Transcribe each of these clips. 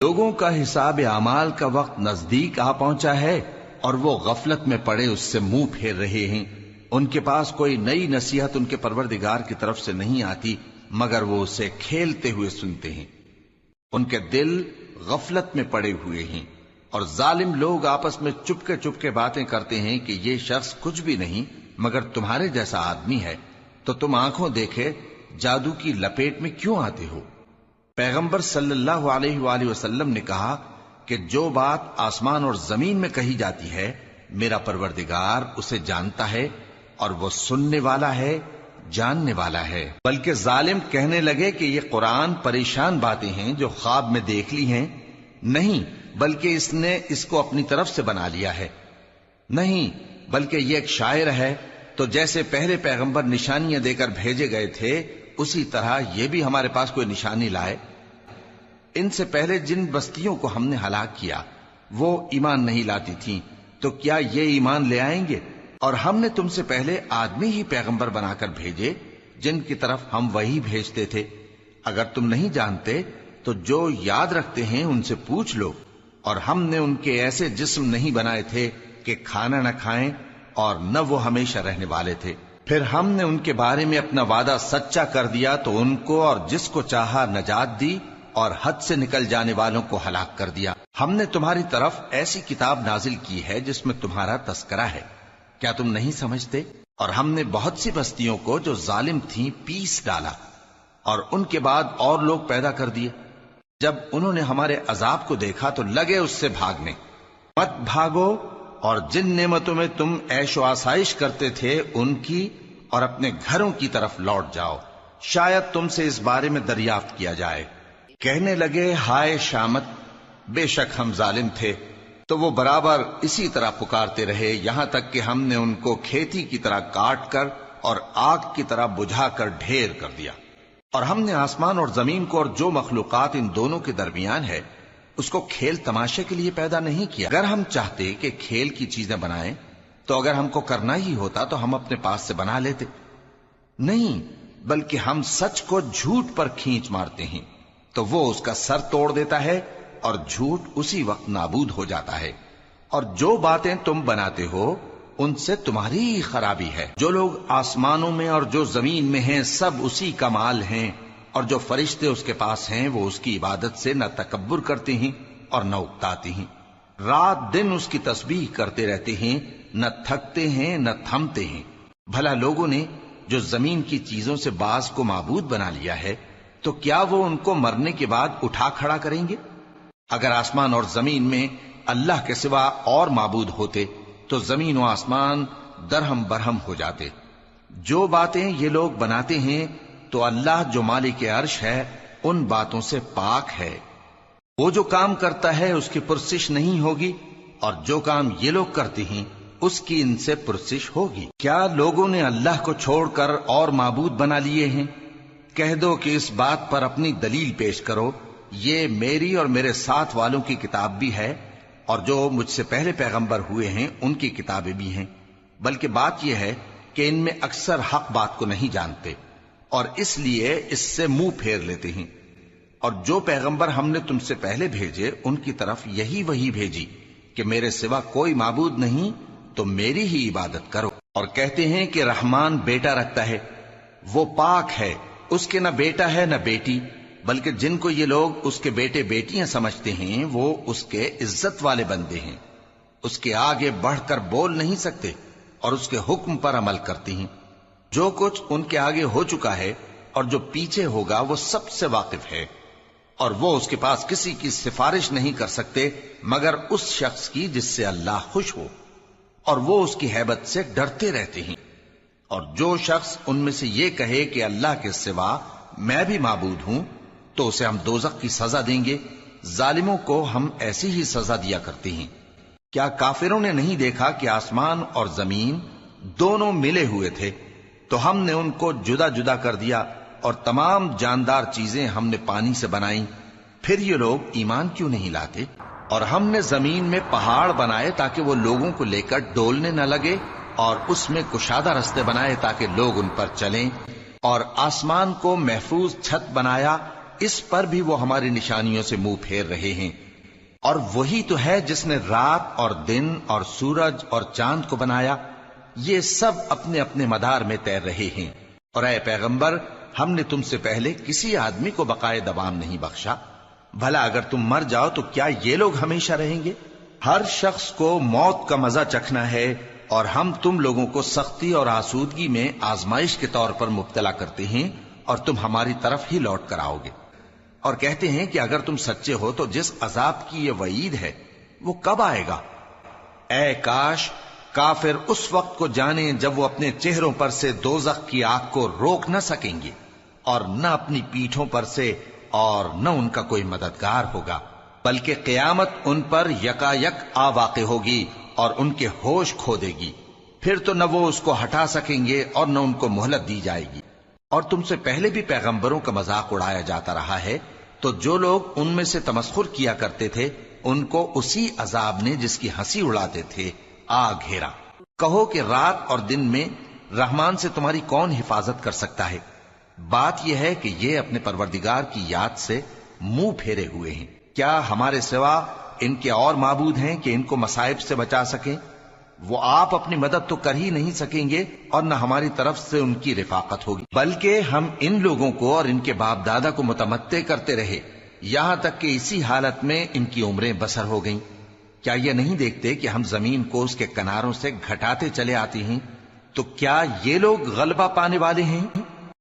لوگوں کا حساب اعمال کا وقت نزدیک آ پہنچا ہے اور وہ غفلت میں پڑے اس سے منہ پھیر رہے ہیں۔ ان کے پاس کوئی نئی نصیحت ان کے پروردگار کی طرف سے نہیں آتی مگر وہ اسے کھیلتے ہوئے سنتے ہیں۔ ان کے دل غفلت میں پڑے ہوئے ہیں اور ظالم لوگ آپس میں چپکے باتیں کرتے ہیں کہ یہ شخص کچھ بھی نہیں مگر تمہارے جیسا آدمی ہے، تو تم آنکھوں دیکھے جادو کی لپیٹ میں کیوں آتے ہو؟ پیغمبر صلی اللہ علیہ وآلہ وسلم نے کہا کہ جو بات آسمان اور زمین میں کہی جاتی ہے میرا پروردگار اسے جانتا ہے اور وہ سننے والا ہے، جاننے والا ہے۔ بلکہ ظالم کہنے لگے کہ یہ قرآن پریشان باتیں ہیں جو خواب میں دیکھ لی ہیں، نہیں بلکہ اس نے اس کو اپنی طرف سے بنا لیا ہے، نہیں بلکہ یہ ایک شاعر ہے۔ تو جیسے پہلے پیغمبر نشانیاں دے کر بھیجے گئے تھے اسی طرح یہ بھی ہمارے پاس کوئی نشانی لائے۔ ان سے پہلے جن بستیوں کو ہم نے ہلاک کیا وہ ایمان نہیں لاتی تھیں، تو کیا یہ ایمان لے آئیں گے؟ اور ہم نے تم سے پہلے آدمی ہی پیغمبر بنا کر بھیجے جن کی طرف ہم وہی بھیجتے تھے۔ اگر تم نہیں جانتے تو جو یاد رکھتے ہیں ان سے پوچھ لو۔ اور ہم نے ان کے ایسے جسم نہیں بنائے تھے کہ کھانا نہ کھائیں اور نہ وہ ہمیشہ رہنے والے تھے۔ پھر ہم نے ان کے بارے میں اپنا وعدہ سچا کر دیا تو ان کو اور جس کو چاہا نجات دی اور حد سے نکل جانے والوں کو ہلاک کر دیا۔ ہم نے تمہاری طرف ایسی کتاب نازل کی ہے جس میں تمہارا تذکرہ ہے، کیا تم نہیں سمجھتے؟ اور ہم نے بہت سی بستیوں کو جو ظالم تھیں پیس ڈالا اور ان کے بعد اور لوگ پیدا کر دیے۔ جب انہوں نے ہمارے عذاب کو دیکھا تو لگے اس سے بھاگنے۔ مت بھاگو اور جن نعمتوں میں تم عیش و آسائش کرتے تھے ان کی اور اپنے گھروں کی طرف لوٹ جاؤ، شاید تم سے اس بارے میں دریافت کیا جائے۔ کہنے لگے ہائے شامت، بے شک ہم ظالم تھے۔ تو وہ برابر اسی طرح پکارتے رہے یہاں تک کہ ہم نے ان کو کھیتی کی طرح کاٹ کر اور آگ کی طرح بجھا کر ڈھیر کر دیا۔ اور ہم نے آسمان اور زمین کو اور جو مخلوقات ان دونوں کے درمیان ہے اس کو کھیل تماشے کے لیے پیدا نہیں کیا۔ اگر ہم چاہتے کہ کھیل کی چیزیں بنائیں تو اگر ہم کو کرنا ہی ہوتا تو ہم اپنے پاس سے بنا لیتے، نہیں بلکہ ہم سچ کو جھوٹ پر کھینچ مارتے ہیں تو وہ اس کا سر توڑ دیتا ہے اور جھوٹ اسی وقت نابود ہو جاتا ہے۔ اور جو باتیں تم بناتے ہو ان سے تمہاری ہی خرابی ہے۔ جو لوگ آسمانوں میں اور جو زمین میں ہیں سب اسی کا مال ہیں، اور جو فرشتے اس کے پاس ہیں وہ اس کی عبادت سے نہ تکبر کرتے ہیں اور نہ اکتاتے ہیں۔ رات دن اس کی تسبیح کرتے رہتے ہیں، نہ تھکتے ہیں نہ تھمتے ہیں۔ بھلا لوگوں نے جو زمین کی چیزوں سے بعض کو معبود بنا لیا ہے تو کیا وہ ان کو مرنے کے بعد اٹھا کھڑا کریں گے؟ اگر آسمان اور زمین میں اللہ کے سوا اور معبود ہوتے تو زمین و آسمان درہم برہم ہو جاتے۔ جو باتیں یہ لوگ بناتے ہیں تو اللہ جو مالک عرش ہے ان باتوں سے پاک ہے۔ وہ جو کام کرتا ہے اس کی پرسش نہیں ہوگی، اور جو کام یہ لوگ کرتے ہیں اس کی ان سے پرسش ہوگی۔ کیا لوگوں نے اللہ کو چھوڑ کر اور معبود بنا لیے ہیں؟ کہہ دو کہ اس بات پر اپنی دلیل پیش کرو، یہ میری اور میرے ساتھ والوں کی کتاب بھی ہے اور جو مجھ سے پہلے پیغمبر ہوئے ہیں ان کی کتابیں بھی ہیں۔ بلکہ بات یہ ہے کہ ان میں اکثر حق بات کو نہیں جانتے اور اس لیے اس سے منہ پھیر لیتے ہیں۔ اور جو پیغمبر ہم نے تم سے پہلے بھیجے ان کی طرف یہی وحی بھیجی کہ میرے سوا کوئی معبود نہیں تو میری ہی عبادت کرو۔ اور کہتے ہیں کہ رحمان بیٹا رکھتا ہے، وہ پاک ہے، اس کے نہ بیٹا ہے نہ بیٹی، بلکہ جن کو یہ لوگ اس کے بیٹے بیٹیاں سمجھتے ہیں وہ اس کے عزت والے بندے ہیں، اس کے آگے بڑھ کر بول نہیں سکتے اور اس کے حکم پر عمل کرتے ہیں۔ جو کچھ ان کے آگے ہو چکا ہے اور جو پیچھے ہوگا وہ سب سے واقف ہے، اور وہ اس کے پاس کسی کی سفارش نہیں کر سکتے مگر اس شخص کی جس سے اللہ خوش ہو، اور وہ اس کی ہیبت سے ڈرتے رہتے ہیں۔ اور جو شخص ان میں سے یہ کہے کہ اللہ کے سوا میں بھی معبود ہوں تو اسے ہم دوزخ کی سزا دیں گے۔ ظالموں کو ہم ایسی ہی سزا دیا کرتے ہیں۔ کیا کافروں نے نہیں دیکھا کہ آسمان اور زمین دونوں ملے ہوئے تھے تو ہم نے ان کو جدا جدا کر دیا اور تمام جاندار چیزیں ہم نے پانی سے بنائیں، پھر یہ لوگ ایمان کیوں نہیں لاتے؟ اور ہم نے زمین میں پہاڑ بنائے تاکہ وہ لوگوں کو لے کر ڈولنے نہ لگے، اور اس میں کشادہ رستے بنائے تاکہ لوگ ان پر چلیں، اور آسمان کو محفوظ چھت بنایا اس پر بھی وہ ہماری نشانیوں سے منہ پھیر رہے ہیں۔ اور وہی تو ہے جس نے رات اور دن اور سورج اور چاند کو بنایا، یہ سب اپنے اپنے مدار میں تیر رہے ہیں۔ اور اے پیغمبر، ہم نے تم سے پہلے کسی آدمی کو بقائے دوام نہیں بخشا، بھلا اگر تم مر جاؤ تو کیا یہ لوگ ہمیشہ رہیں گے؟ ہر شخص کو موت کا مزہ چکھنا ہے، اور ہم تم لوگوں کو سختی اور آسودگی میں آزمائش کے طور پر مبتلا کرتے ہیں، اور تم ہماری طرف ہی لوٹ کر آؤ گے۔ اور کہتے ہیں کہ اگر تم سچے ہو تو جس عذاب کی یہ وعید ہے وہ کب آئے گا؟ اے کاش کافر اس وقت کو جانیں جب وہ اپنے چہروں پر سے دوزخ کی آگ کو روک نہ سکیں گے، اور نہ اپنی پیٹھوں پر سے، اور نہ ان کا کوئی مددگار ہوگا، بلکہ قیامت ان پر یکا یک آ واقع ہوگی اور ان کے ہوش کھو دے گی، پھر تو نہ وہ اس کو ہٹا سکیں گے اور نہ ان کو مہلت دی جائے گی۔ اور تم سے پہلے بھی پیغمبروں کا مذاق اڑایا جاتا رہا ہے، تو جو لوگ ان میں سے تمسخر کیا کرتے تھے ان کو اسی عذاب نے جس کی ہنسی اڑاتے تھے آ گھیرا۔ کہو کہ رات اور دن میں رحمان سے تمہاری کون حفاظت کر سکتا ہے؟ بات یہ ہے کہ یہ اپنے پروردگار کی یاد سے منہ پھیرے ہوئے ہیں۔ کیا ہمارے سوا ان کے اور معبود ہیں کہ ان کو مصائب سے بچا سکیں؟ وہ آپ اپنی مدد تو کر ہی نہیں سکیں گے، اور نہ ہماری طرف سے ان کی رفاقت ہوگی، بلکہ ہم ان لوگوں کو اور ان کے باپ دادا کو متمتع کرتے رہے، یہاں تک کہ اسی حالت میں ان کی عمریں بسر ہو گئیں۔ کیا یہ نہیں دیکھتے کہ ہم زمین کو اس کے کناروں سے گھٹاتے چلے آتے ہیں؟ تو کیا یہ لوگ غلبہ پانے والے ہیں؟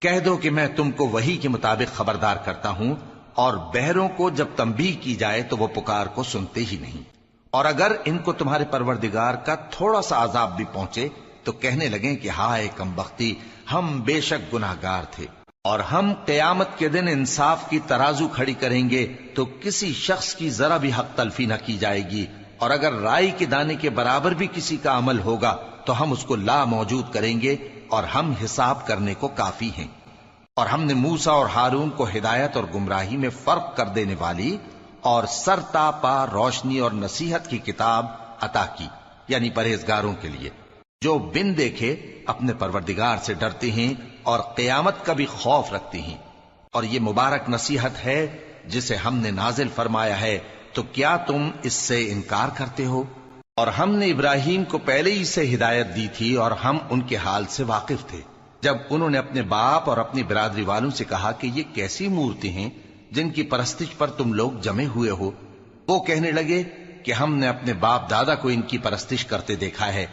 کہہ دو کہ میں تم کو وحی کے مطابق خبردار کرتا ہوں، اور بہروں کو جب تنبیہ کی جائے تو وہ پکار کو سنتے ہی نہیں۔ اور اگر ان کو تمہارے پروردگار کا تھوڑا سا عذاب بھی پہنچے تو کہنے لگیں کہ ہائے کم بختی، ہم بے شک گناہگار تھے۔ اور ہم قیامت کے دن انصاف کی ترازو کھڑی کریں گے تو کسی شخص کی ذرا بھی حق تلفی نہ کی جائے گی، اور اگر رائی کے دانے کے برابر بھی کسی کا عمل ہوگا تو ہم اس کو لا موجود کریں گے، اور ہم حساب کرنے کو کافی ہیں۔ اور ہم نے موسیٰ اور ہارون کو ہدایت اور گمراہی میں فرق کر دینے والی اور سر تا پا روشنی اور نصیحت کی کتاب عطا کی، یعنی پرہیزگاروں کے لیے جو بن دیکھے اپنے پروردگار سے ڈرتے ہیں اور قیامت کا بھی خوف رکھتے ہیں۔ اور یہ مبارک نصیحت ہے جسے ہم نے نازل فرمایا ہے، تو کیا تم اس سے انکار کرتے ہو؟ اور ہم نے ابراہیم کو پہلے ہی سے ہدایت دی تھی، اور ہم ان کے حال سے واقف تھے جب انہوں نے اپنے باپ اور اپنی برادری والوں سے کہا کہ یہ کیسی مورتی ہیں جن کی پرستش پر تم لوگ جمے ہوئے ہو؟ وہ کہنے لگے کہ ہم نے اپنے باپ دادا کو ان کی پرستش کرتے دیکھا ہے۔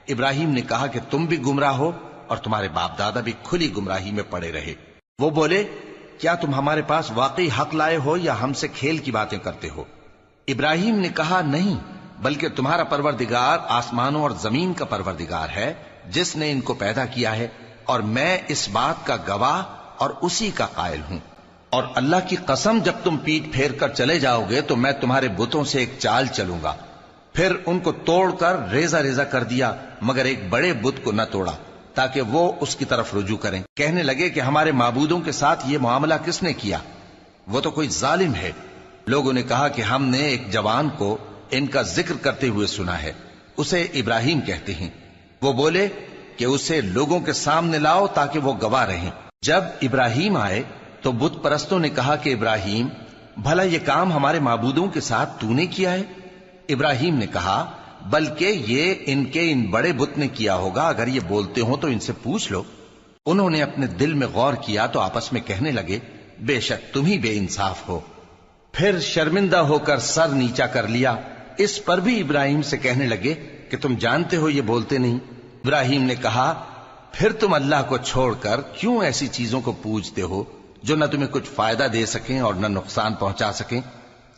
ابراہیم نے کہا کہ تم بھی گمراہ ہو اور تمہارے باپ دادا بھی کھلی گمراہی میں پڑے رہے۔ وہ بولے، کیا تم ہمارے پاس واقعی حق لائے ہو یا ہم سے کھیل کی باتیں کرتے ہو؟ ابراہیم نے کہا، نہیں، بلکہ تمہارا پروردگار آسمانوں اور زمین کا پروردگار ہے جس نے ان کو پیدا کیا ہے، اور میں اس بات کا گواہ اور اسی کا قائل ہوں۔ اور اللہ کی قسم، جب تم پیٹ پھیر کر چلے جاؤ گے تو میں تمہارے بتوں سے ایک چال چلوں گا۔ پھر ان کو توڑ کر ریزہ ریزہ کر دیا، مگر ایک بڑے بت کو نہ توڑا تاکہ وہ اس کی طرف رجوع کریں۔ کہنے لگے کہ ہمارے معبودوں کے ساتھ یہ معاملہ کس نے کیا؟ وہ تو کوئی ظالم ہے۔ لوگوں نے کہا کہ ہم نے ایک جوان کو ان کا ذکر کرتے ہوئے سنا ہے، اسے ابراہیم کہتے ہیں۔ وہ بولے کہ اسے لوگوں کے سامنے لاؤ تاکہ وہ گواہ رہیں۔ جب ابراہیم آئے تو بت پرستوں نے کہا کہ ابراہیم، بھلا یہ کام ہمارے معبودوں کے ساتھ تو نے کیا ہے؟ ابراہیم نے کہا، بلکہ یہ ان بڑے بت نے کیا ہوگا، اگر یہ بولتے ہوں تو ان سے پوچھ لو۔ انہوں نے اپنے دل میں غور کیا تو آپس میں کہنے لگے، بے شک تم ہی بے انصاف ہو۔ پھر شرمندہ ہو کر سر نیچا کر لیا۔ اس پر بھی ابراہیم سے کہنے لگے کہ تم جانتے ہو یہ بولتے نہیں۔ ابراہیم نے کہا، پھر تم اللہ کو چھوڑ کر کیوں ایسی چیزوں کو پوجتے ہو جو نہ تمہیں کچھ فائدہ دے سکیں اور نہ نقصان پہنچا سکیں؟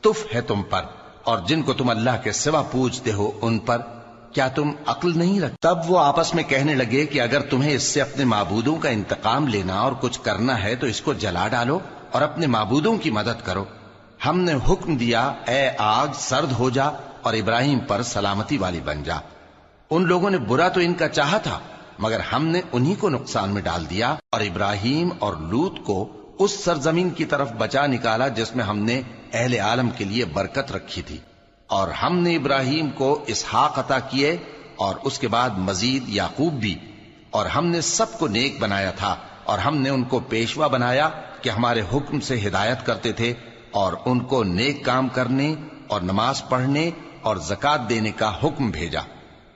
تف ہے تم پر اور جن کو تم اللہ کے سوا پوجتے ہو ان پر، کیا تم عقل نہیں رکھتے؟ تب وہ آپس میں کہنے لگے کہ اگر تمہیں اس سے اپنے معبودوں کا انتقام لینا اور کچھ کرنا ہے تو اس کو جلا ڈالو اور اپنے معبودوں کی مدد کرو۔ ہم نے حکم دیا، اے آگ سرد ہو جا اور ابراہیم پر سلامتی والی بن جا۔ ان لوگوں نے برا تو ان کا چاہا تھا، مگر ہم نے انہی کو نقصان میں ڈال دیا اور ابراہیم اور لوط کو اس سرزمین کی طرف بچا نکالا جس میں ہم نے اہل عالم کے لیے برکت رکھی تھی۔ اور ہم نے ابراہیم کو اسحاق عطا کیے اور اس کے بعد مزید یعقوب بھی، اور ہم نے سب کو نیک بنایا تھا اور ہم نے ان کو پیشوا بنایا کہ ہمارے حکم سے ہدایت کرتے تھے اور ان کو نیک کام کرنے اور نماز پڑھنے اور زکات دینے کا حکم بھیجا،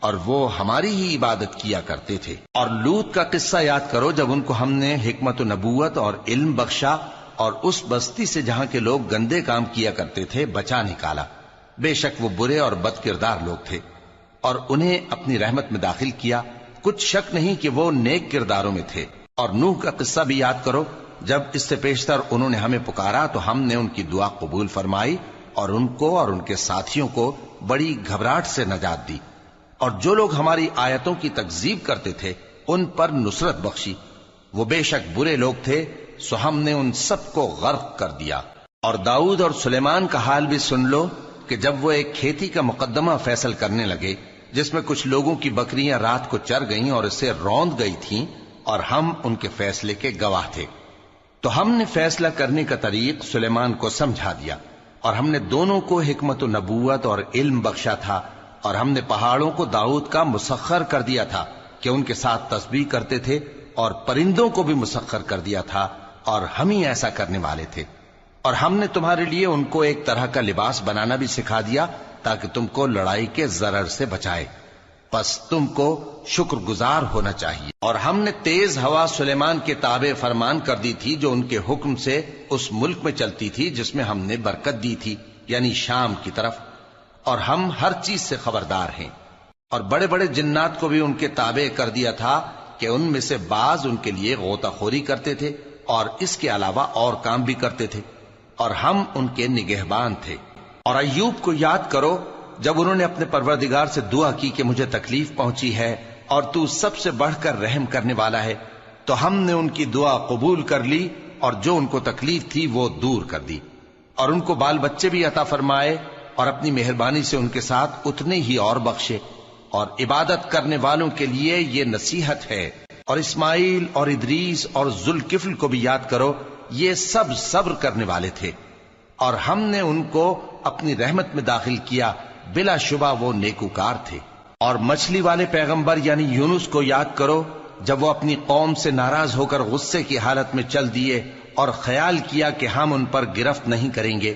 اور وہ ہماری ہی عبادت کیا کرتے تھے۔ اور لوط کا قصہ یاد کرو جب ان کو ہم نے حکمت و نبوت اور علم بخشا اور اس بستی سے جہاں کے لوگ گندے کام کیا کرتے تھے بچا نکالا۔ بے شک وہ برے اور بد کردار لوگ تھے، اور انہیں اپنی رحمت میں داخل کیا، کچھ شک نہیں کہ وہ نیک کرداروں میں تھے۔ اور نوح کا قصہ بھی یاد کرو جب اس سے پیشتر انہوں نے ہمیں پکارا تو ہم نے ان کی دعا قبول فرمائی اور ان کو اور ان کے ساتھیوں کو بڑی گھبراہٹ سے نجات دی، اور جو لوگ ہماری آیتوں کی تکذیب کرتے تھے ان پر نصرت بخشی۔ وہ بے شک برے لوگ تھے، سو ہم نے ان سب کو غرق کر دیا۔ اور داؤد اور سلیمان کا حال بھی سن لو کہ جب وہ ایک کھیتی کا مقدمہ فیصل کرنے لگے جس میں کچھ لوگوں کی بکریاں رات کو چر گئیں اور اسے روند گئی تھیں، اور ہم ان کے فیصلے کے گواہ تھے، تو ہم نے فیصلہ کرنے کا طریق سلیمان کو سمجھا دیا، اور ہم نے دونوں کو حکمت و نبوت اور علم بخشا تھا، اور ہم نے پہاڑوں کو داؤد کا مسخر کر دیا تھا کہ ان کے ساتھ تسبیح کرتے تھے، اور پرندوں کو بھی مسخر کر دیا تھا، اور ہم ہی ایسا کرنے والے تھے۔ اور ہم نے تمہارے لیے ان کو ایک طرح کا لباس بنانا بھی سکھا دیا تاکہ تم کو لڑائی کے ضرر سے بچائے، پس تم کو شکر گزار ہونا چاہیے۔ اور ہم نے تیز ہوا سلیمان کے تابع فرمان کر دی تھی جو ان کے حکم سے اس ملک میں چلتی تھی جس میں ہم نے برکت دی تھی، یعنی شام کی طرف، اور ہم ہر چیز سے خبردار ہیں۔ اور بڑے بڑے جنات کو بھی ان کے تابع کر دیا تھا کہ ان میں سے بعض ان کے لیے غوطہ خوری کرتے تھے اور اس کے علاوہ اور کام بھی کرتے تھے، اور ہم ان کے نگہبان تھے۔ اور ایوب کو یاد کرو جب انہوں نے اپنے پروردگار سے دعا کی کہ مجھے تکلیف پہنچی ہے اور تو سب سے بڑھ کر رحم کرنے والا ہے، تو ہم نے ان کی دعا قبول کر لی اور جو ان کو تکلیف تھی وہ دور کر دی، اور ان کو بال بچے بھی عطا فرمائے، اور اپنی مہربانی سے ان کے ساتھ اتنے ہی اور بخشے۔ اور عبادت کرنے والوں کے لیے یہ نصیحت ہے۔ اور اسماعیل اور ادریس اور ذوالکفل کو بھی یاد کرو، یہ سب صبر کرنے والے تھے، اور ہم نے ان کو اپنی رحمت میں داخل کیا، بلا شبہ وہ نیکوکار تھے۔ اور مچھلی والے پیغمبر یعنی یونس کو یاد کرو جب وہ اپنی قوم سے ناراض ہو کر غصے کی حالت میں چل دیے اور خیال کیا کہ ہم ان پر گرفت نہیں کریں گے،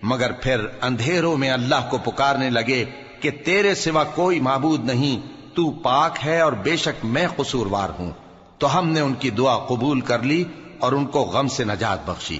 مگر پھر اندھیروں میں اللہ کو پکارنے لگے کہ تیرے سوا کوئی معبود نہیں، تو پاک ہے اور بے شک میں قصوروار ہوں، تو ہم نے ان کی دعا قبول کر لی اور ان کو غم سے نجات بخشی۔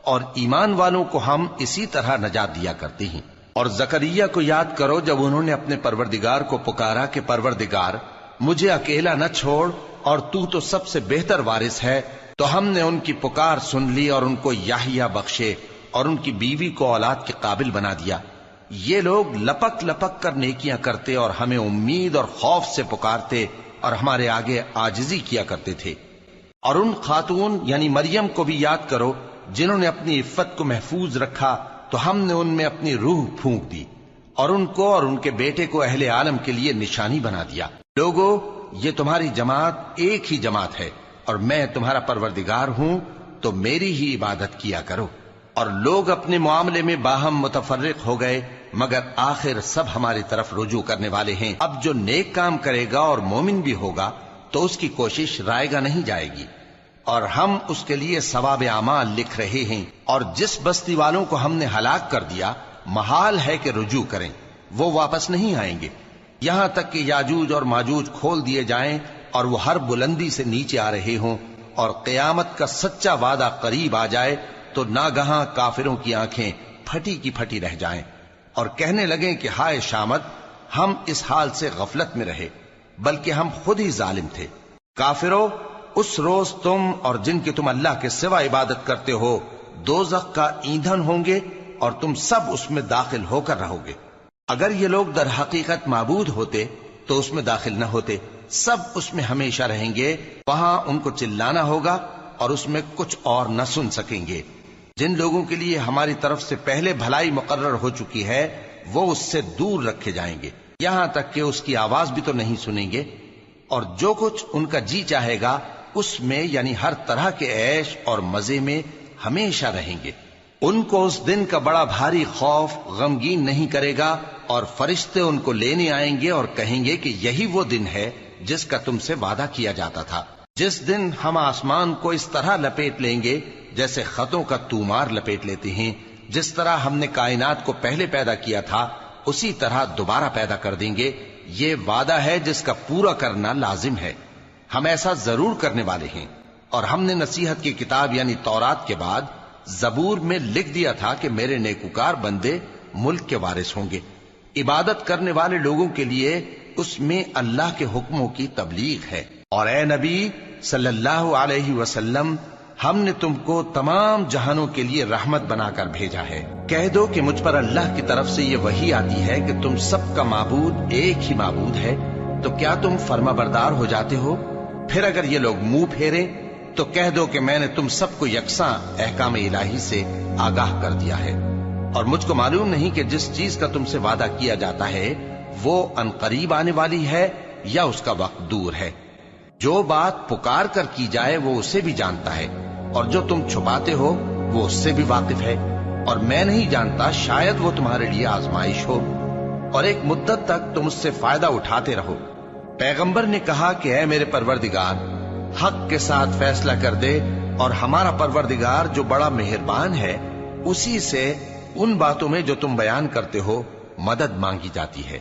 اور ایمان والوں کو ہم اسی طرح نجات دیا کرتے ہیں۔ اور زکریا کو یاد کرو جب انہوں نے اپنے پروردگار کو پکارا کہ پروردگار مجھے اکیلا نہ چھوڑ اور تو سب سے بہتر وارث ہے، تو ہم نے ان کی پکار سن لی اور ان کو یحییٰ بخشے اور ان کی بیوی کو اولاد کے قابل بنا دیا۔ یہ لوگ لپک لپک کر نیکیاں کرتے اور ہمیں امید اور خوف سے پکارتے اور ہمارے آگے عاجزی کیا کرتے تھے۔ اور ان خاتون یعنی مریم کو بھی یاد کرو جنہوں نے اپنی عفت کو محفوظ رکھا، تو ہم نے ان میں اپنی روح پھونک دی اور ان کو اور ان کے بیٹے کو اہل عالم کے لیے نشانی بنا دیا۔ لوگو، یہ تمہاری جماعت ایک ہی جماعت ہے اور میں تمہارا پروردگار ہوں، تو میری ہی عبادت کیا کرو۔ اور لوگ اپنے معاملے میں باہم متفرق ہو گئے، مگر آخر سب ہماری طرف رجوع کرنے والے ہیں۔ اب جو نیک کام کرے گا اور مومن بھی ہوگا تو اس کی کوشش رائے گا نہیں جائے گی، اور ہم اس کے لیے ثواب اعمال لکھ رہے ہیں۔ اور جس بستی والوں کو ہم نے ہلاک کر دیا محال ہے کہ رجوع کریں، وہ واپس نہیں آئیں گے، یہاں تک کہ یاجوج اور ماجوج کھول دیے جائیں اور وہ ہر بلندی سے نیچے آ رہے ہوں، اور قیامت کا سچا وعدہ قریب آ جائے تو ناگہاں کافروں کی آنکھیں پھٹی کی پھٹی رہ جائیں اور کہنے لگیں کہ ہائے شامت، ہم اس حال سے غفلت میں رہے، بلکہ ہم خود ہی ظالم تھے۔ کافروں، اس روز تم اور جن کی تم اللہ کے سوا عبادت کرتے ہو دوزخ کا ایندھن ہوں گے اور تم سب اس میں داخل ہو کر رہو گے۔ اگر یہ لوگ در حقیقت معبود ہوتے تو اس میں داخل نہ ہوتے، سب اس میں ہمیشہ رہیں گے، وہاں ان کو چلانا ہوگا اور اس میں کچھ اور نہ سن سکیں گے۔ جن لوگوں کے لیے ہماری طرف سے پہلے بھلائی مقرر ہو چکی ہے وہ اس سے دور رکھے جائیں گے، یہاں تک کہ اس کی آواز بھی تو نہیں سنیں گے، اور جو کچھ ان کا جی چاہے گا اس میں یعنی ہر طرح کے عیش اور مزے میں ہمیشہ رہیں گے۔ ان کو اس دن کا بڑا بھاری خوف غمگین نہیں کرے گا، اور فرشتے ان کو لینے آئیں گے اور کہیں گے کہ یہی وہ دن ہے جس کا تم سے وعدہ کیا جاتا تھا، جس دن ہم آسمان کو اس طرح لپیٹ لیں گے جیسے خطوں کا تومار لپیٹ لیتے ہیں، جس طرح ہم نے کائنات کو پہلے پیدا کیا تھا اسی طرح دوبارہ پیدا کر دیں گے۔ یہ وعدہ ہے جس کا پورا کرنا لازم ہے، ہم ایسا ضرور کرنے والے ہیں۔ اور ہم نے نصیحت کی کتاب یعنی تورات کے بعد زبور میں لکھ دیا تھا کہ میرے نیکوکار بندے ملک کے وارث ہوں گے۔ عبادت کرنے والے لوگوں کے لیے اس میں اللہ کے حکموں کی تبلیغ ہے۔ اور اے نبی صلی اللہ علیہ وسلم، ہم نے تم کو تمام جہانوں کے لیے رحمت بنا کر بھیجا ہے۔ کہہ دو کہ مجھ پر اللہ کی طرف سے یہ وحی آتی ہے کہ تم سب کا معبود ایک ہی معبود ہے، تو کیا تم فرما بردار ہو جاتے ہو؟ پھر اگر یہ لوگ منہ پھیرے تو کہہ دو کہ میں نے تم سب کو یکساں احکام الہی سے آگاہ کر دیا ہے، اور مجھ کو معلوم نہیں کہ جس چیز کا تم سے وعدہ کیا جاتا ہے وہ ان قریب آنے والی ہے یا اس کا وقت دور ہے۔ جو بات پکار کر کی جائے وہ اسے بھی جانتا ہے، اور جو تم چھپاتے ہو وہ اس سے بھی واقف ہے، اور میں نہیں جانتا شاید وہ تمہارے لیے آزمائش ہو، اور ایک مدت تک تم اس سے فائدہ اٹھاتے رہو۔ پیغمبر نے کہا کہ اے میرے پروردگار، حق کے ساتھ فیصلہ کر دے، اور ہمارا پروردگار جو بڑا مہربان ہے اسی سے ان باتوں میں جو تم بیان کرتے ہو مدد مانگی جاتی ہے۔